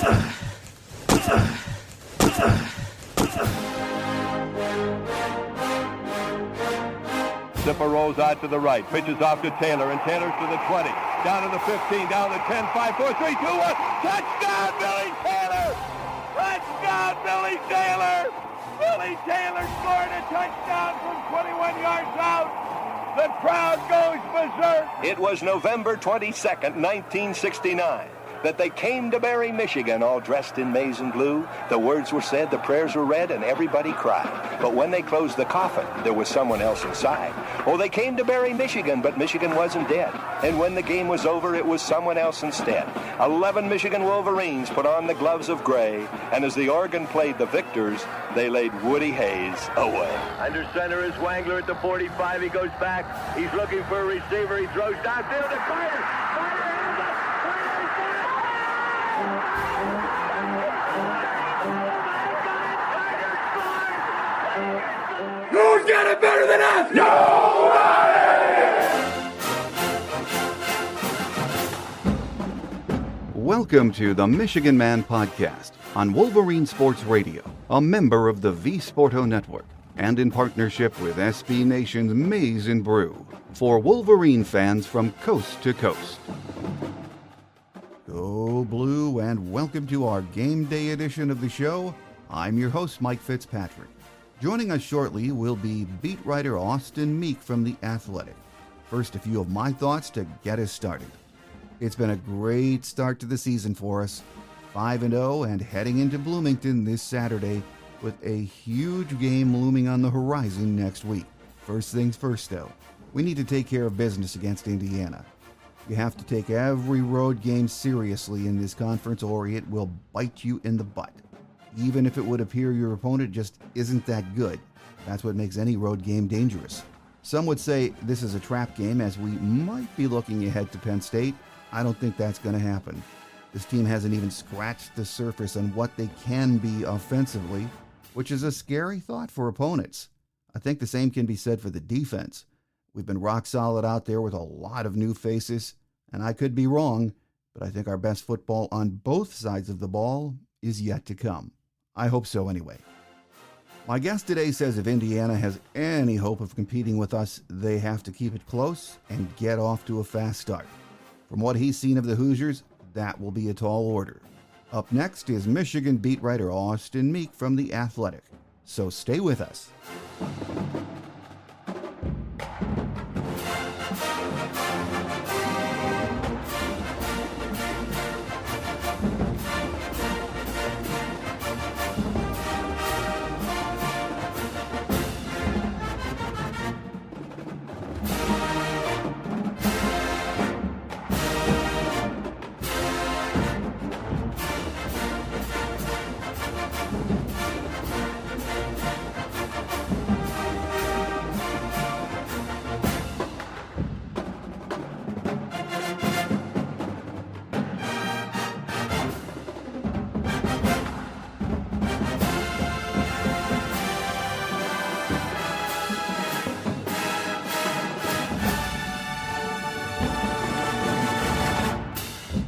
Zipper rolls out to the right, pitches off to Taylor, and Taylor's to the 20, down to the 15, down to the 10, 5, 4, 3, 2, 1. Touchdown, Billy Taylor! Touchdown, Billy Taylor! Billy Taylor scored a touchdown from 21 yards out. The crowd goes berserk. It was November 22nd, 1969. That they came to Barry, Michigan, all dressed in maize and blue. The words were said, the prayers were read, and everybody cried. But when they closed the coffin, there was someone else inside. Oh, they came to Barry, Michigan, but Michigan wasn't dead. And when the game was over, it was someone else instead. 11 Michigan Wolverines put on the gloves of gray, and as the organ played the victors, they laid Woody Hayes away. Under center is Wangler at the 45. He goes back. He's looking for a receiver. He throws downfield to Carter. Who's got it better than us? Nobody! Welcome to the Michigan Man Podcast on Wolverine Sports Radio, a member of the V Sporto Network, and in partnership with SB Nation's Maize and Brew, for Wolverine fans from coast to coast. Go Blue, and welcome to our game day edition of the show. I'm your host, Mike Fitzpatrick. Joining us shortly will be beat writer Austin Meek from The Athletic. First, a few of my thoughts to get us started. It's been a great start to the season for us. 5-0 and heading into Bloomington this Saturday with a huge game looming on the horizon next week. First things first, though, we need to take care of business against Indiana. You have to take every road game seriously in this conference or it will bite you in the butt. Even if it would appear your opponent just isn't that good. That's what makes any road game dangerous. Some would say this is a trap game as we might be looking ahead to Penn State. I don't think that's going to happen. This team hasn't even scratched the surface on what they can be offensively, which is a scary thought for opponents. I think the same can be said for the defense. We've been rock solid out there with a lot of new faces, and I could be wrong, but I think our best football on both sides of the ball is yet to come. I hope so anyway. My guest today says if Indiana has any hope of competing with us, they have to keep it close and get off to a fast start. From what he's seen of the Hoosiers, that will be a tall order. Up next is Michigan beat writer Austin Meek from The Athletic. So stay with us.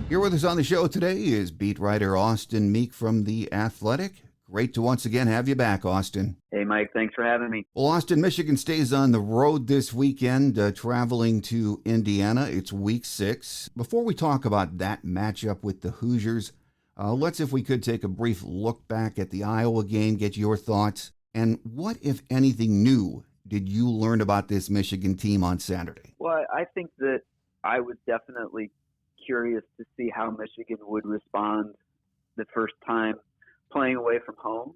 Here with us on the show today is beat writer Austin Meek from The Athletic. Great to once again have you back, Austin. Hey, Mike. Thanks for having me. Well, Austin, Michigan stays on the road this weekend, traveling to Indiana. It's week 6. Before we talk about that matchup with the Hoosiers, let's, if we could, take a brief look back at the Iowa game, get your thoughts. And what, if anything new, did you learn about this Michigan team on Saturday? Well, I think that I was definitely curious to see how Michigan would respond the first time playing away from home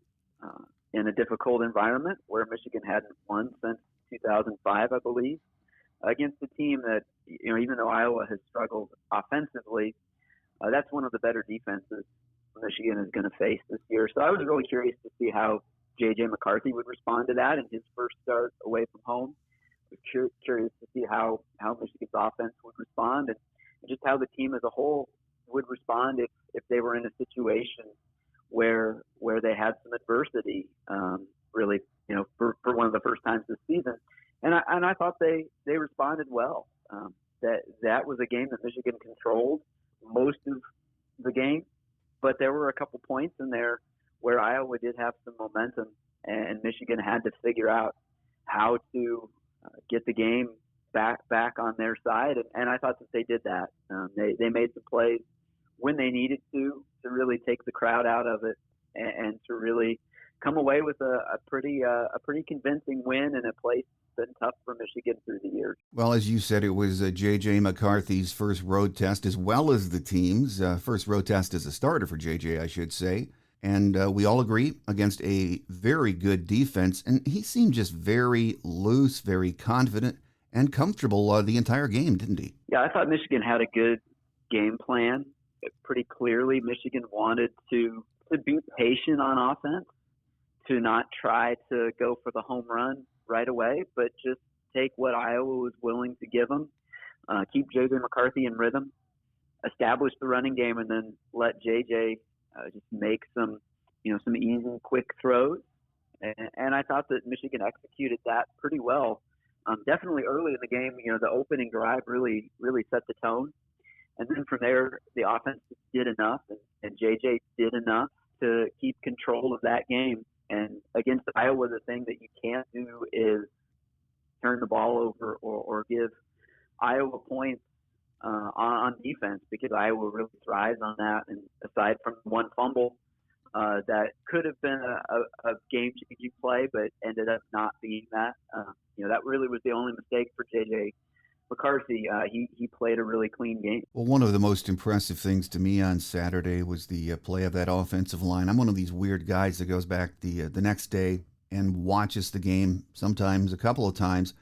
in a difficult environment where Michigan hadn't won since 2005, I believe, against a team that, even though Iowa has struggled offensively, that's one of the better defenses Michigan is going to face this year. So I was really curious to see how J.J. McCarthy would respond to that in his first start away from home. I was curious to see how Michigan's offense would respond and just how the team as a whole would respond if they were in a situation where they had some adversity, really, for one of the first times this season. And I thought they responded well. That was a game that Michigan controlled most of the game. but there were a couple points in there where Iowa did have some momentum, and Michigan had to figure out how to get the game back on their side, and I thought that they did that. They made some plays when they needed to really take the crowd out of it and to really come away with a pretty convincing win in a place that's been tough for Michigan through the years. Well, as you said, it was J.J. McCarthy's first road test, as well as the team's first road test as a starter for J.J., I should say. And we all agree against a very good defense. And he seemed just very loose, very confident, and comfortable the entire game, didn't he? Yeah, I thought Michigan had a good game plan. Pretty clearly, Michigan wanted to be patient on offense, to not try to go for the home run right away, but just take what Iowa was willing to give them, keep J.J. McCarthy in rhythm, establish the running game, and then let J.J. Just make some easy, quick throws. And I thought that Michigan executed that pretty well. Definitely early in the game, the opening drive really set the tone. And then from there, the offense did enough, and J.J. did enough to keep control of that game. And against Iowa, the thing that you can't do is turn the ball over or give Iowa points on defense, because Iowa really thrives on that. And aside from one fumble that could have been a game-changing play, but ended up not being that, that really was the only mistake for J.J. McCarthy. He played a really clean game. Well, one of the most impressive things to me on Saturday was the play of that offensive line. I'm one of these weird guys that goes back the next day and watches the game, sometimes a couple of times,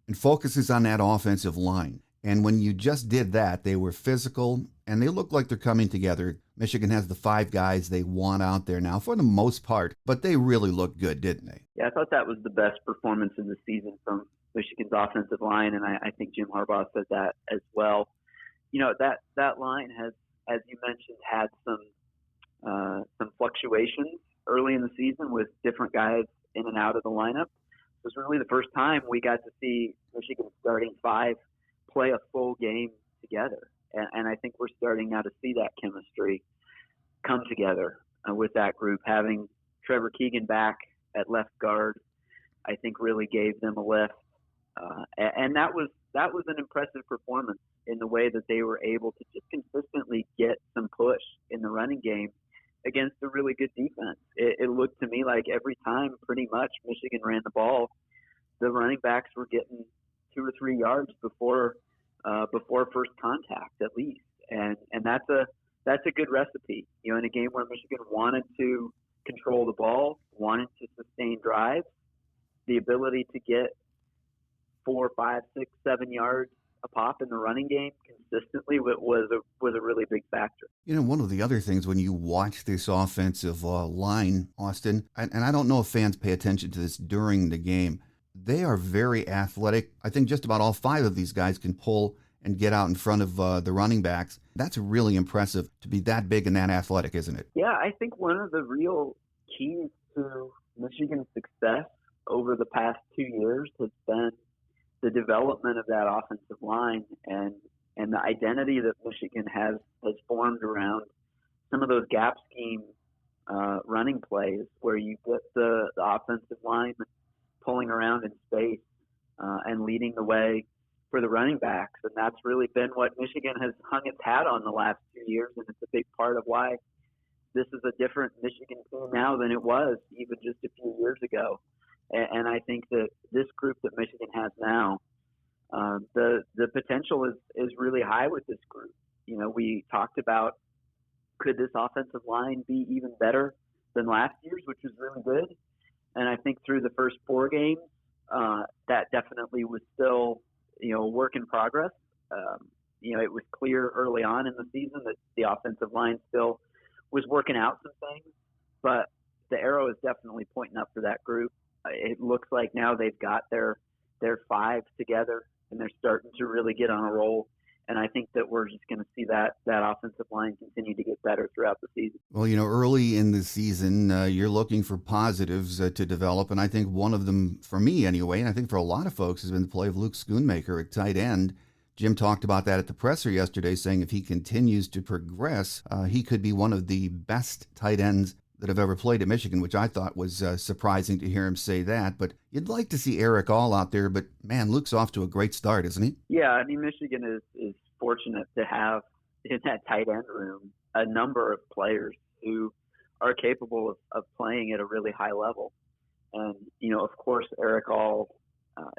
and focuses on that offensive line. And when you just did that, they were physical, and they look like they're coming together. Michigan has the 5 guys they want out there now for the most part, but they really look good, didn't they? Yeah, I thought that was the best performance of the season from Michigan's offensive line, and I think Jim Harbaugh said that as well. That line has, as you mentioned, had some fluctuations early in the season with different guys in and out of the lineup. It was really the first time we got to see Michigan's starting 5 play a full game together, and I think we're starting now to see that chemistry come together with that group. Having Trevor Keegan back at left guard, I think really gave them a lift. And that was an impressive performance in the way that they were able to just consistently get some push in the running game against a really good defense. It looked to me like every time pretty much Michigan ran the ball, the running backs were getting 2 or 3 yards before first contact at least. And that's a good recipe. In a game where Michigan wanted to control the ball, wanted to sustain drives, the ability to get 4, 5, 6, 7 yards a pop in the running game consistently was a really big factor. One of the other things when you watch this offensive line, Austin, and I don't know if fans pay attention to this during the game, they are very athletic. I think just about all 5 of these guys can pull and get out in front of the running backs. That's really impressive to be that big and that athletic, isn't it? Yeah, I think one of the real keys to Michigan's success over the past 2 years has been the development of that offensive line and the identity that Michigan has formed around some of those gap scheme running plays where you get the offensive line pulling around in space and leading the way for the running backs. And that's really been what Michigan has hung its hat on the last 2 years, and it's a big part of why this is a different Michigan team now than it was even just a few years ago. And I think that this group that Michigan has now, the potential is really high with this group. We talked about, could this offensive line be even better than last year's, which was really good. And I think through the first 4 games, that definitely was still, a work in progress. It was clear early on in the season that the offensive line still was working out some things, but the arrow is definitely pointing up for that group. It looks like now they've got their 5 together, and they're starting to really get on a roll. And I think that we're just going to see that offensive line continue to get better throughout the season. Well, early in the season, you're looking for positives to develop. And I think one of them, for me anyway, and I think for a lot of folks, has been the play of Luke Schoonmaker at tight end. Jim talked about that at the presser yesterday, saying if he continues to progress, he could be one of the best tight ends that have ever played at Michigan, which I thought was surprising to hear him say that. But you'd like to see Eric All out there, but man, Luke's off to a great start, isn't he? Yeah, I mean, Michigan is fortunate to have in that tight end room a number of players who are capable of playing at a really high level. And, of course, Eric All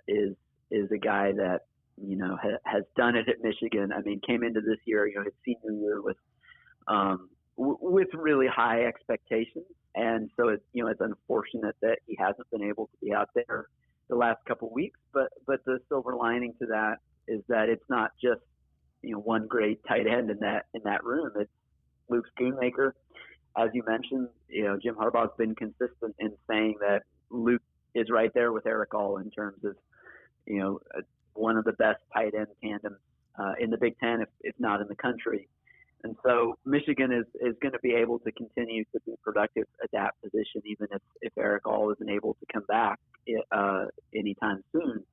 is a guy that, has done it at Michigan. I mean, came into this year, his senior year with really high expectations. And so it's unfortunate that he hasn't been able to be out there the last couple of weeks. But the silver lining to that is that it's not just, one great tight end in that room. It's Luke Schoonmaker. As you mentioned, Jim Harbaugh's been consistent in saying that Luke is right there with Eric All in terms of, one of the best tight end tandems in the Big Ten, if not in the country. And so Michigan is going to be able to continue to be productive at that position, even if Eric All isn't able to come back anytime soon.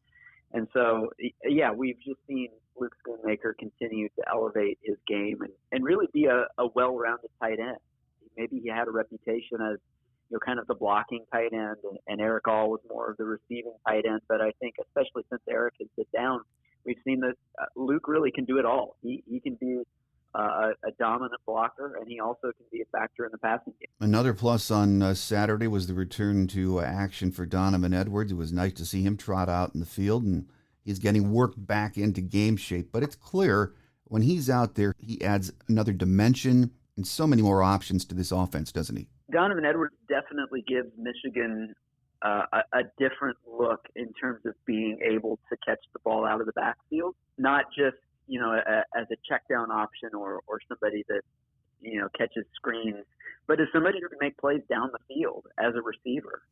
And so, yeah, we've just seen Luke Schoonmaker continue to elevate his game and really be a well-rounded tight end. Maybe he had a reputation as, kind of the blocking tight end, and Eric All was more of the receiving tight end. But I think, especially since Eric has sit down, we've seen that Luke really can do it all. He can be a dominant blocker, and he also can be a factor in the passing game. Another plus on Saturday was the return to action for Donovan Edwards. It was nice to see him trot out in the field, and he's getting worked back into game shape. But it's clear when he's out there, he adds another dimension and so many more options to this offense, doesn't he? Donovan Edwards definitely gives Michigan a different look in terms of being able to catch the ball out of the backfield, not just as a check down option or somebody that catches screens, but as somebody who can make plays down the field as a receiver.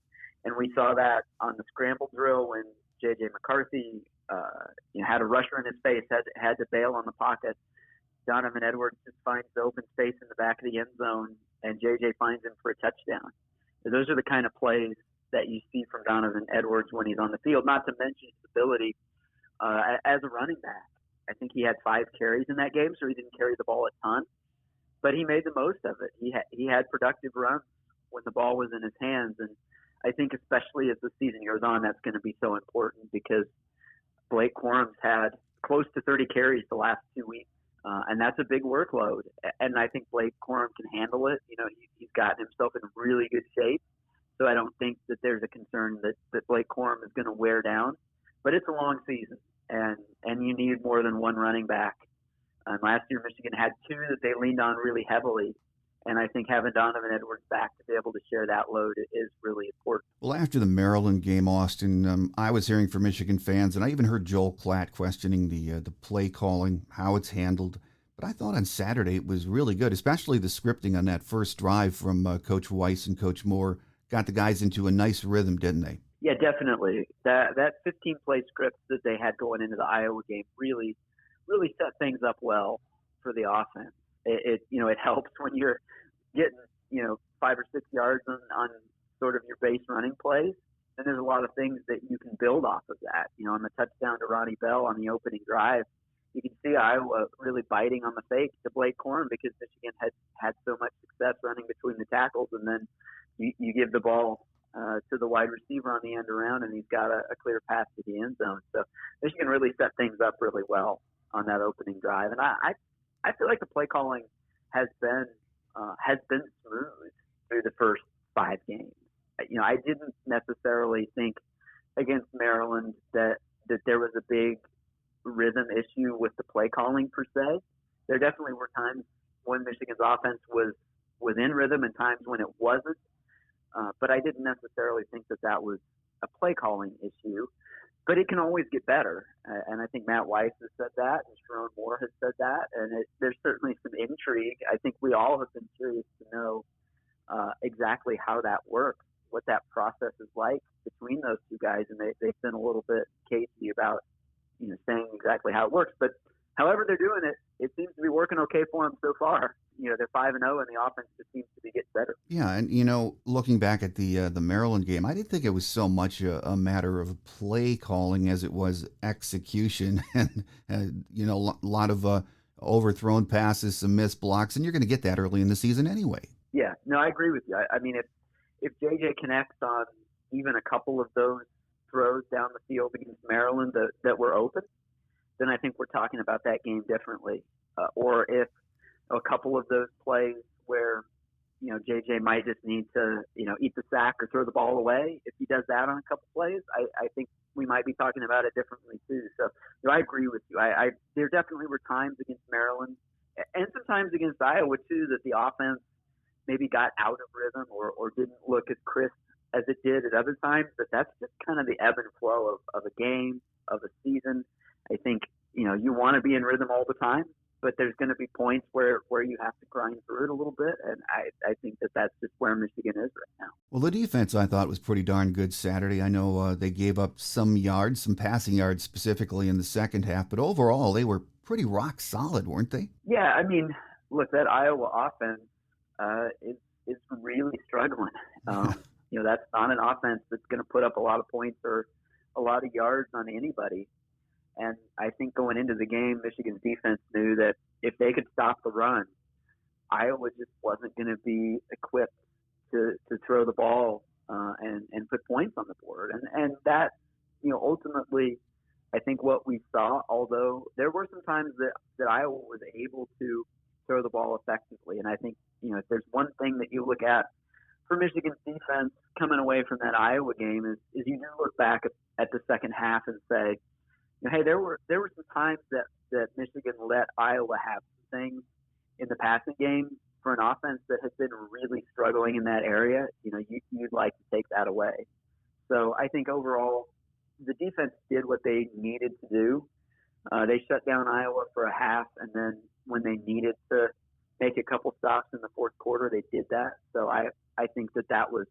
And we saw that on the scramble drill when J.J. McCarthy had a rusher in his face, had to bail on the pocket. Donovan Edwards just finds the open space in the back of the end zone, and J.J. finds him for a touchdown. So those are the kind of plays that you see from Donovan Edwards when he's on the field, not to mention his ability as a running back. I think he had 5 carries in that game, so he didn't carry the ball a ton, but he made the most of it. He had productive runs when the ball was in his hands, and I think especially as the season goes on, that's going to be so important because Blake Corum's had close to 30 carries the last 2 weeks. And that's a big workload. And I think Blake Corum can handle it. He's gotten himself in really good shape. So I don't think that there's a concern that Blake Corum is going to wear down. But it's a long season, and you need more than one running back. Last year, Michigan had 2 that they leaned on really heavily. And I think having Donovan Edwards back to be able to share that load is really important. Well, after the Maryland game, Austin, I was hearing from Michigan fans, and I even heard Joel Klatt questioning the play calling, how it's handled. But I thought on Saturday it was really good, especially the scripting on that first drive from Coach Weiss and Coach Moore. Got the guys into a nice rhythm, didn't they? Yeah, definitely. That 15-play script that they had going into the Iowa game really set things up well for the offense. It helps when you're getting 5 or 6 yards on sort of your base running plays, and there's a lot of things that you can build off of that. On the touchdown to Ronnie Bell on the opening drive, you can see Iowa really biting on the fake to Blake Corum because Michigan had so much success running between the tackles, and then you give the ball to the wide receiver on the end around, and he's got a clear path to the end zone. So Michigan really set things up really well on that opening drive, and I feel like the play calling has been smooth through the first 5 games. I didn't necessarily think against Maryland that there was a big rhythm issue with the play calling per se. There definitely were times when Michigan's offense was in rhythm and times when it wasn't. But I didn't necessarily think that was a play calling issue. But it can always get better, and I think Matt Weiss has said that, and Sharon Moore has said that, and there's certainly some intrigue. I think we all have been curious to know exactly how that works, what that process is like between those two guys, and they've been a little bit cagey about saying exactly how it works. But however they're doing it, it seems to be working okay for them so far. They're 5-0, and the offense just seems to be getting better. Yeah, and looking back at the Maryland game, I didn't think it was so much a matter of play calling as it was execution, and a lot of overthrown passes, some missed blocks, and you're going to get that early in the season anyway. Yeah, no, I agree with you. I mean, if JJ connects on even a couple of those throws down the field against Maryland that were open, then I think we're talking about that game differently. Or if a couple of those plays where, JJ might just need to, eat the sack or throw the ball away, if he does that on a couple plays, I think we might be talking about it differently too. So I agree with you. There definitely were times against Maryland and sometimes against Iowa too that the offense maybe got out of rhythm or didn't look as crisp as it did at other times, but that's just kind of the ebb and flow of a game, of a season. I think, you want to be in rhythm all the time, but there's going to be points where you have to grind through it a little bit, and I think that's just where Michigan is right now. Well, the defense, I thought, was pretty darn good Saturday. I know they gave up some yards, some passing yards specifically in the second half, but overall they were pretty rock solid, weren't they? Yeah, I mean, look, that Iowa offense is really struggling. That's not an offense that's going to put up a lot of points or a lot of yards on anybody. And I think going into the game, Michigan's defense knew that if they could stop the run, Iowa just wasn't going to be equipped to throw the ball and put points on the board. And that, ultimately, I think what we saw, although there were some times that Iowa was able to throw the ball effectively. And I think, if there's one thing that you look at for Michigan's defense coming away from that Iowa game is you do look back at the second half and say, hey, there were some times that Michigan let Iowa have some things in the passing game for an offense that has been really struggling in that area. You'd like to take that away. So I think overall the defense did what they needed to do. They shut down Iowa for a half, and then when they needed to make a couple stops in the fourth quarter, they did that. So I think that was,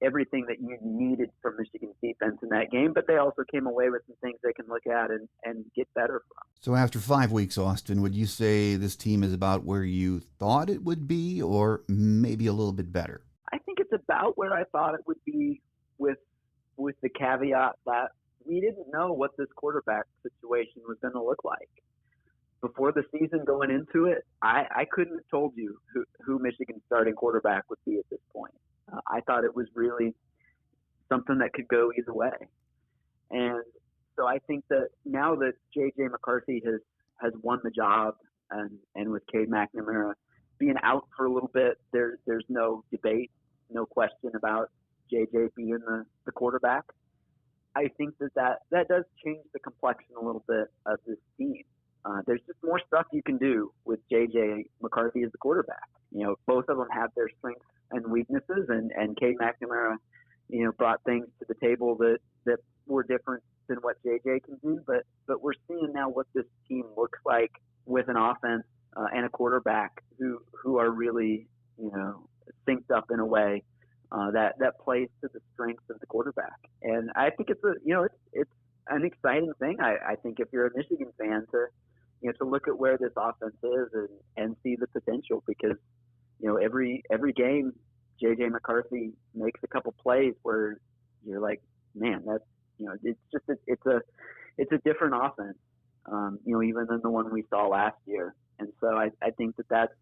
everything that you needed from Michigan's defense in that game, but they also came away with some things they can look at and get better from. So after 5 weeks, Austin, would you say this team is about where you thought it would be, or maybe a little bit better? I think it's about where I thought it would be, with the caveat that we didn't know what this quarterback situation was going to look like. Before the season going into it, I couldn't have told you who Michigan's starting quarterback would be at this point. I thought it was really something that could go either way. And so I think that now that J.J. McCarthy has won the job, and with Cade McNamara being out for a little bit, there's no debate, no question about J.J. being the quarterback. I think that does change the complexion a little bit of this team. There's just more stuff you can do with J.J. McCarthy as the quarterback. Both of them have their strengths and weaknesses, and Cade McNamara, brought things to the table that were different than what J.J. can do. But we're seeing now what this team looks like with an offense and a quarterback who are really, synced up in a way that plays to the strengths of the quarterback. And I think it's an exciting thing. I think if you're a Michigan fan to look at where this offense is and see the potential, because every game J.J. McCarthy makes a couple plays where you're like, man, that's it's a different offense, even than the one we saw last year. And so I think that's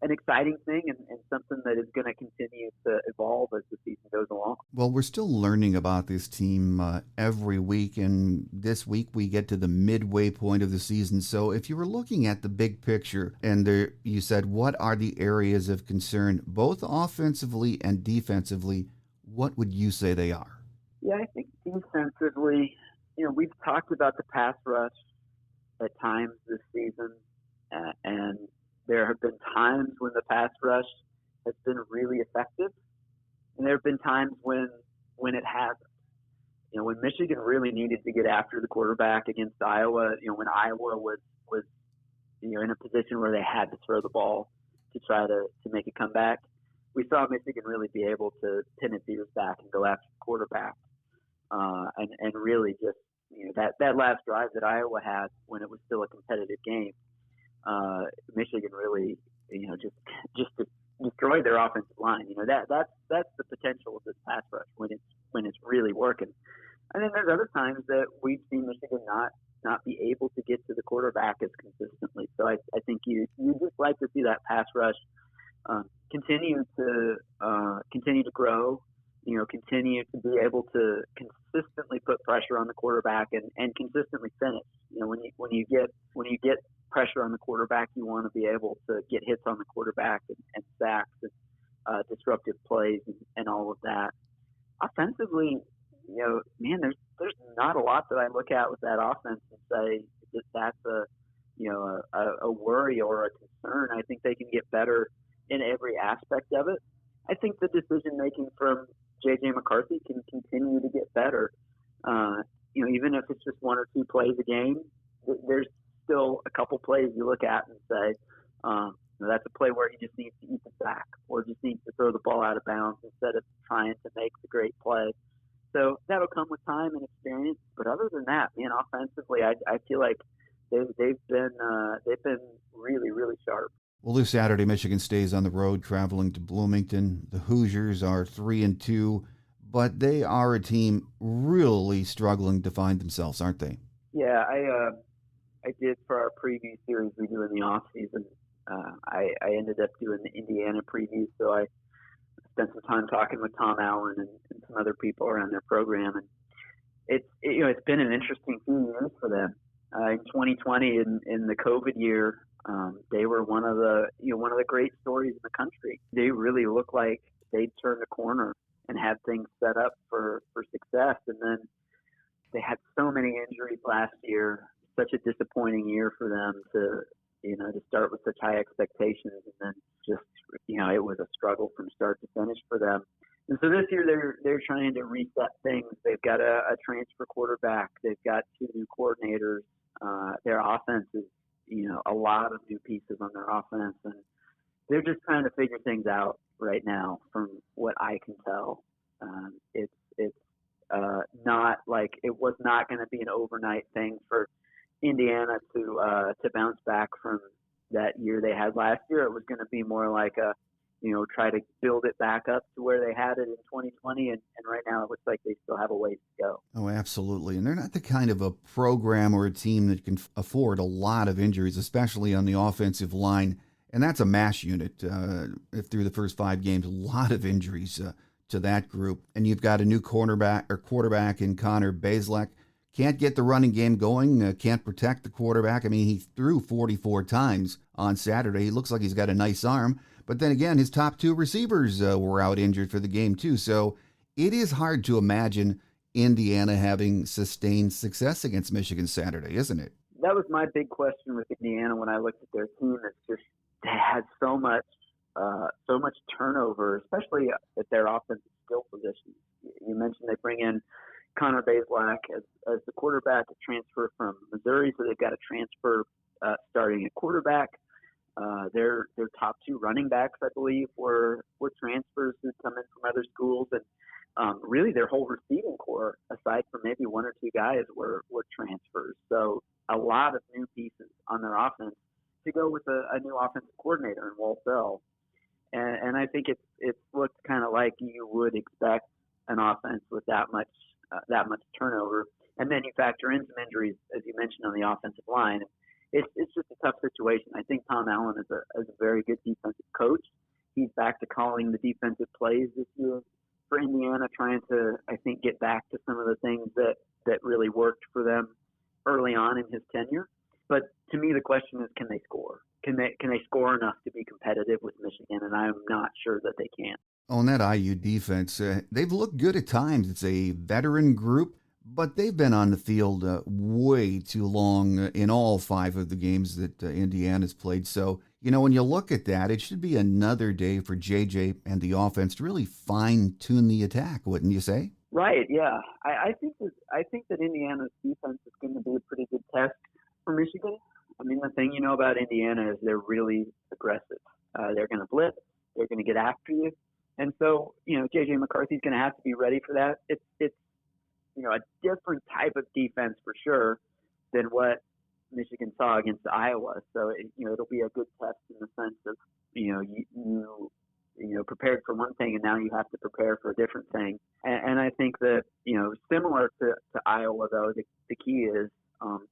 an exciting thing and something that is going to continue to evolve as the season goes along. Well, we're still learning about this team every week, and this week we get to the midway point of the season. So if you were looking at the big picture and you said, what are the areas of concern, both offensively and defensively, what would you say they are? Yeah, I think defensively, we've talked about the pass rush at times this season, and there have been times when the pass rush has been really effective, and there have been times when it hasn't. When Michigan really needed to get after the quarterback against Iowa, when Iowa was in a position where they had to throw the ball to try to make a comeback, we saw Michigan really be able to pin its ears back and go after the quarterback, and really just that last drive that Iowa had when it was still a competitive game, Michigan really, just destroyed their offensive line. That's the potential of this pass rush when it's really working. And then there's other times that we've seen Michigan not be able to get to the quarterback as consistently. So I think you just like to see that pass rush continue to grow. Continue to be able to consistently put pressure on the quarterback and consistently finish. When you get pressure on the quarterback, you want to be able to get hits on the quarterback and sacks and disruptive plays and all of that. Offensively, there's not a lot that I look at with that offense and say that that's a worry or a concern. I think they can get better in every aspect of it. I think the decision making from J.J. McCarthy can continue to get better. Even if it's just one or two plays a game, there's still a couple plays you look at and say, that's a play where he just needs to eat the sack or just needs to throw the ball out of bounds instead of trying to make the great play. So that'll come with time and experience. But other than that, offensively, I feel like they've been really, really sharp. Well, this Saturday, Michigan stays on the road, traveling to Bloomington. The Hoosiers are 3-2, but they are a team really struggling to find themselves, aren't they? Yeah, I did for our preview series we do in the off season. I ended up doing the Indiana preview, so I spent some time talking with Tom Allen and some other people around their program, and it's been an interesting few years for them. In 2020, in the COVID year, they were one of the great stories in the country. They really looked like they'd turned the corner and had things set up for success, and then they had so many injuries last year. Such a disappointing year for them to start with such high expectations, and then just it was a struggle from start to finish for them. And so this year they're trying to reset things. They've got a transfer quarterback. They've got two new coordinators. Their offense is a lot of new pieces on their offense, and they're just trying to figure things out right now. From what I can tell, it's not like it was not going to be an overnight thing for Indiana to bounce back from that year they had last year. It was going to be more like try to build it back up to where they had it in 2020, and right now it looks like they still have a ways to go. Oh, absolutely. And they're not the kind of a program or a team that can afford a lot of injuries, especially on the offensive line. And that's a mash unit through the first 5 games, a lot of injuries to that group. And you've got a new quarterback in Connor Bazelak. Can't get the running game going, can't protect the quarterback. I mean, he threw 44 times on Saturday. He looks like he's got a nice arm. But then again, his top 2 receivers were out injured for the game too. So it is hard to imagine Indiana having sustained success against Michigan Saturday, isn't it? That was my big question with Indiana when I looked at their team. It's just they had so much turnover, especially at their offensive skill positions. You mentioned they bring in Connor Bazelak as the quarterback, a transfer from Missouri, so they've got a transfer starting at quarterback. Their top 2 running backs, I believe, were transfers who'd come in from other schools, and really their whole receiving core, aside from maybe 1 or 2 guys, were transfers. So a lot of new pieces on their offense to go with a new offensive coordinator in Walsall. And I think it's looked kind of like you would expect an offense with that much turnover, and then you factor in some injuries, as you mentioned, on the offensive line. It's just a tough situation. I think Tom Allen is a very good defensive coach. He's back to calling the defensive plays this year for Indiana, trying to, I think, get back to some of the things that really worked for them early on in his tenure. But to me, the question is, can they score? Can they score enough to be competitive with Michigan? And I'm not sure that they can. On that IU defense, they've looked good at times. It's a veteran group, but they've been on the field way too long in all 5 of the games that Indiana's played. So, when you look at that, it should be another day for JJ and the offense to really fine-tune the attack, wouldn't you say? Right, yeah. I think that Indiana's defense is going to be a pretty good test for Michigan. I mean, the thing about Indiana is they're really aggressive. They're going to blitz. They're going to get after you. And so, J.J. McCarthy's going to have to be ready for that. It's a different type of defense for sure than what Michigan saw against Iowa. So, it'll be a good test in the sense of, you prepared for one thing and now you have to prepare for a different thing. And I think that, similar to Iowa, though, the key is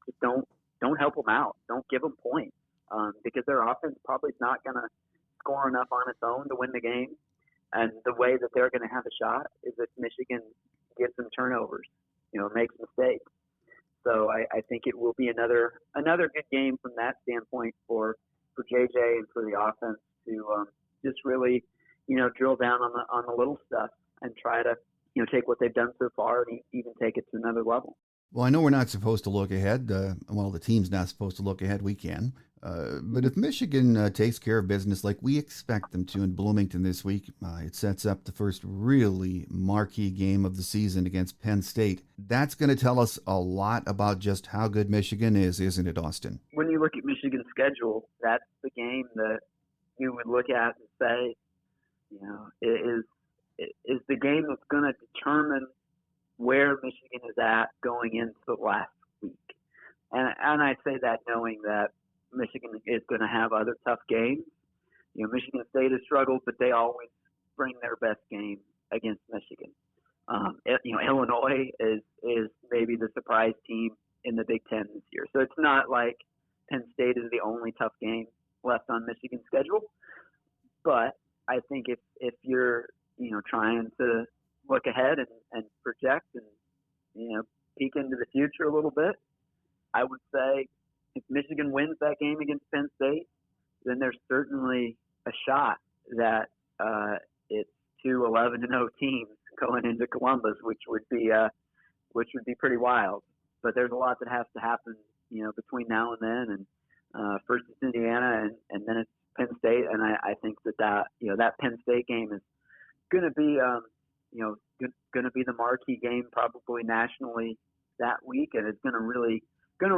just don't help them out. Don't give them points because their offense probably is not going to score enough on its own to win the game. And the way that they're going to have a shot is if Michigan gets some turnovers, makes mistakes. So I think it will be another good game from that standpoint for JJ and for the offense to just really, drill down on the little stuff and try to, take what they've done so far and even take it to another level. Well, I know we're not supposed to look ahead. The team's not supposed to look ahead. We can. But if Michigan takes care of business like we expect them to in Bloomington this week, it sets up the first really marquee game of the season against Penn State. That's going to tell us a lot about just how good Michigan is, isn't it, Austin? When you look at Michigan's schedule, that's the game that you would look at and say, is the game that's going to determine where Michigan is at going into the last week. And I say that knowing that Michigan is going to have other tough games. Michigan State has struggled, but they always bring their best game against Michigan. Illinois is maybe the surprise team in the Big Ten this year. So it's not like Penn State is the only tough game left on Michigan's schedule. But I think if you're, trying to look ahead and project and, peek into the future a little bit, I would say if Michigan wins that game against Penn State, then there's certainly a shot that it's 2 11-0 teams going into Columbus, which would be pretty wild. But there's a lot that has to happen, between now and then. And first it's Indiana, and then it's Penn State. And I think that Penn State game is going to be, going to be the marquee game probably nationally that week, and it's going to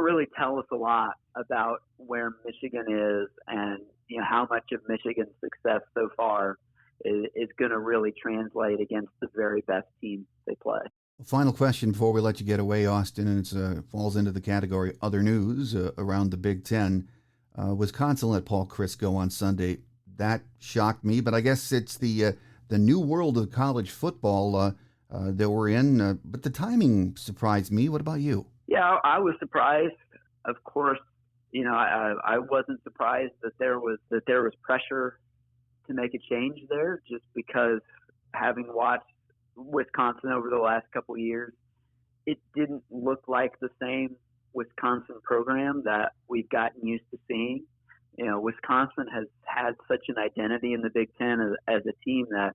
really tell us a lot about where Michigan is and how much of Michigan's success so far is going to really translate against the very best teams they play. Final question before we let you get away, Austin, and it falls into the category other news around the Big Ten. Wisconsin let Paul Chryst go on Sunday. That shocked me, but I guess it's the new world of college football that we're in. But the timing surprised me. What about you? Yeah, I was surprised. Of course, I wasn't surprised that there was pressure to make a change there, just because having watched Wisconsin over the last couple of years, it didn't look like the same Wisconsin program that we've gotten used to seeing. Wisconsin has had such an identity in the Big Ten as a team that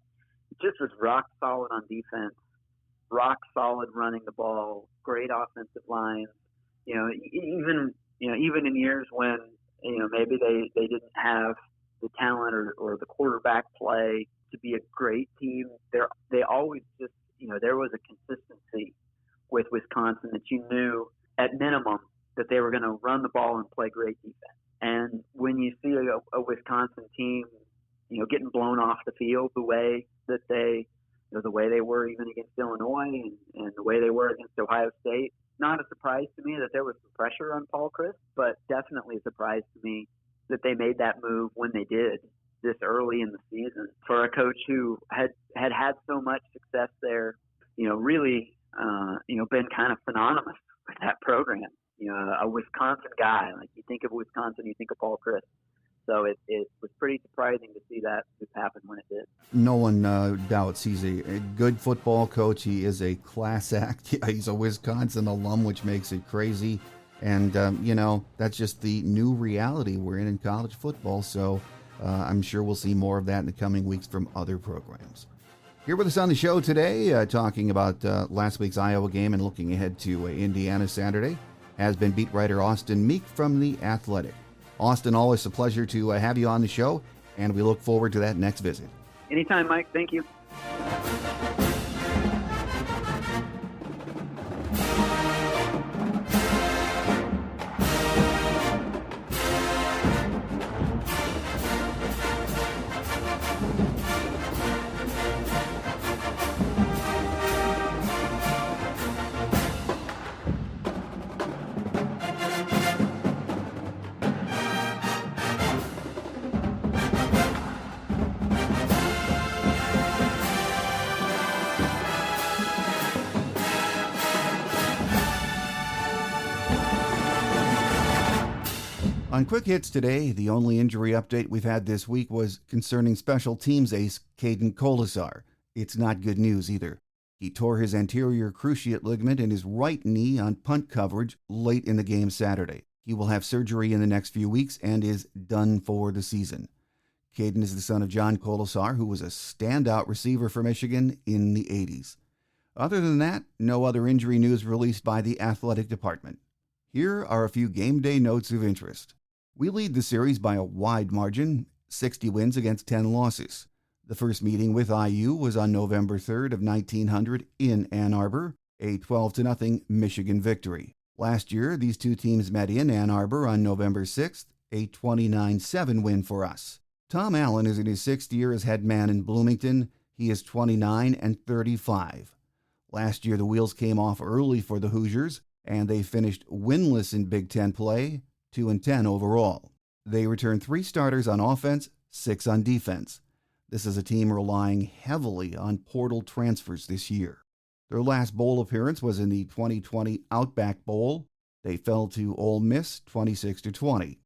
just was rock solid on defense, rock solid running the ball, great offensive lines. Even in years when maybe they didn't have the talent or the quarterback play to be a great team, they always just there was a consistency with Wisconsin that you knew at minimum that they were going to run the ball and play great defense. And when you see a Wisconsin team, getting blown off the field the way that the way they were even against Illinois and the way they were against Ohio State, not a surprise to me that there was some pressure on Paul Chryst, but definitely a surprise to me that they made that move when they did this early in the season for a coach who had so much success there, really, been kind of synonymous with that program. A Wisconsin guy, like you think of Wisconsin, you think of Paul Chryst. So it was pretty surprising to see that just happen when it did. No one doubts he's a good football coach. He is a class act. He's a Wisconsin alum, which makes it crazy. And, that's just the new reality we're in college football. So I'm sure we'll see more of that in the coming weeks from other programs. Here with us on the show today, talking about last week's Iowa game and looking ahead to Indiana Saturday, has been beat writer Austin Meek from The Athletic. Austin, always a pleasure to have you on the show, and we look forward to that next visit. Anytime, Mike. Thank you. On Quick Hits today, the only injury update we've had this week was concerning special teams ace Caden Colasar. It's not good news either. He tore his anterior cruciate ligament in his right knee on punt coverage late in the game Saturday. He will have surgery in the next few weeks and is done for the season. Caden is the son of John Colasar, who was a standout receiver for Michigan in the 80s. Other than that, no other injury news released by the athletic department. Here are a few game day notes of interest. We lead the series by a wide margin, 60 wins against 10 losses. The first meeting with IU was on November 3rd of 1900 in Ann Arbor, a 12-0 Michigan victory. Last year, these two teams met in Ann Arbor on November 6th, a 29-7 win for us. Tom Allen is in his 6th year as head man in Bloomington. He is 29-35. Last year, the wheels came off early for the Hoosiers, and they finished winless in Big Ten play, 2-10 overall. They returned 3 starters on offense, 6 on defense. This is a team relying heavily on portal transfers this year. Their last bowl appearance was in the 2020 Outback Bowl. They fell to Ole Miss 26-20.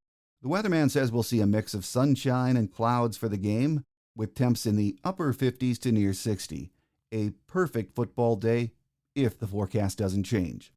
The weatherman says we'll see a mix of sunshine and clouds for the game, with temps in the upper 50s to near 60. A perfect football day if the forecast doesn't change.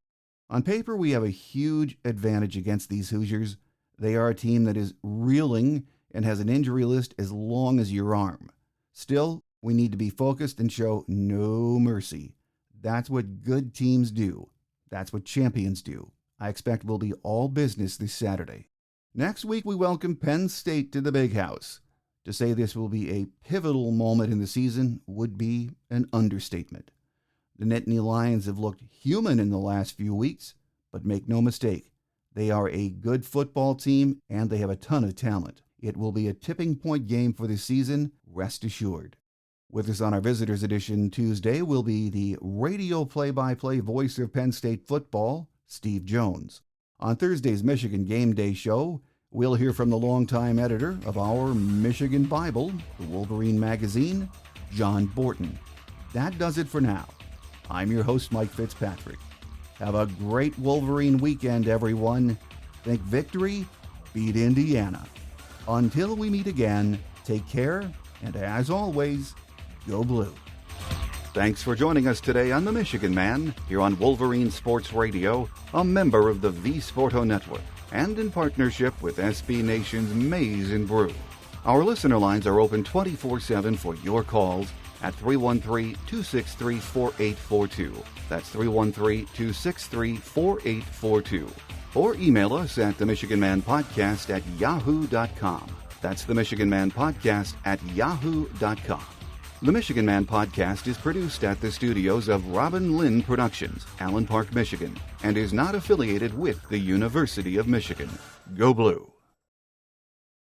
On paper, we have a huge advantage against these Hoosiers. They are a team that is reeling and has an injury list as long as your arm. Still, we need to be focused and show no mercy. That's what good teams do. That's what champions do. I expect we'll be all business this Saturday. Next week, we welcome Penn State to the Big House. To say this will be a pivotal moment in the season would be an understatement. The Nittany Lions have looked human in the last few weeks, but make no mistake, they are a good football team and they have a ton of talent. It will be a tipping point game for the season, rest assured. With us on our Visitors Edition Tuesday will be the radio play-by-play voice of Penn State football, Steve Jones. On Thursday's Michigan Game Day show, we'll hear from the longtime editor of our Michigan Bible, the Wolverine magazine, John Borton. That does it for now. I'm your host, Mike Fitzpatrick. Have a great Wolverine weekend, everyone. Think victory, beat Indiana. Until we meet again, take care, and as always, go blue. Thanks for joining us today on The Michigan Man, here on Wolverine Sports Radio, a member of the V-Sporto Network, and in partnership with SB Nation's Maize and Brew. Our listener lines are open 24/7 for your calls at 313-263-4842. That's 313-263-4842. Or email us at themichiganmanpodcast@yahoo.com. That's themichiganmanpodcast@yahoo.com. The Michigan Man Podcast is produced at the studios of Robin Lynn Productions, Allen Park, Michigan, and is not affiliated with the University of Michigan. Go Blue!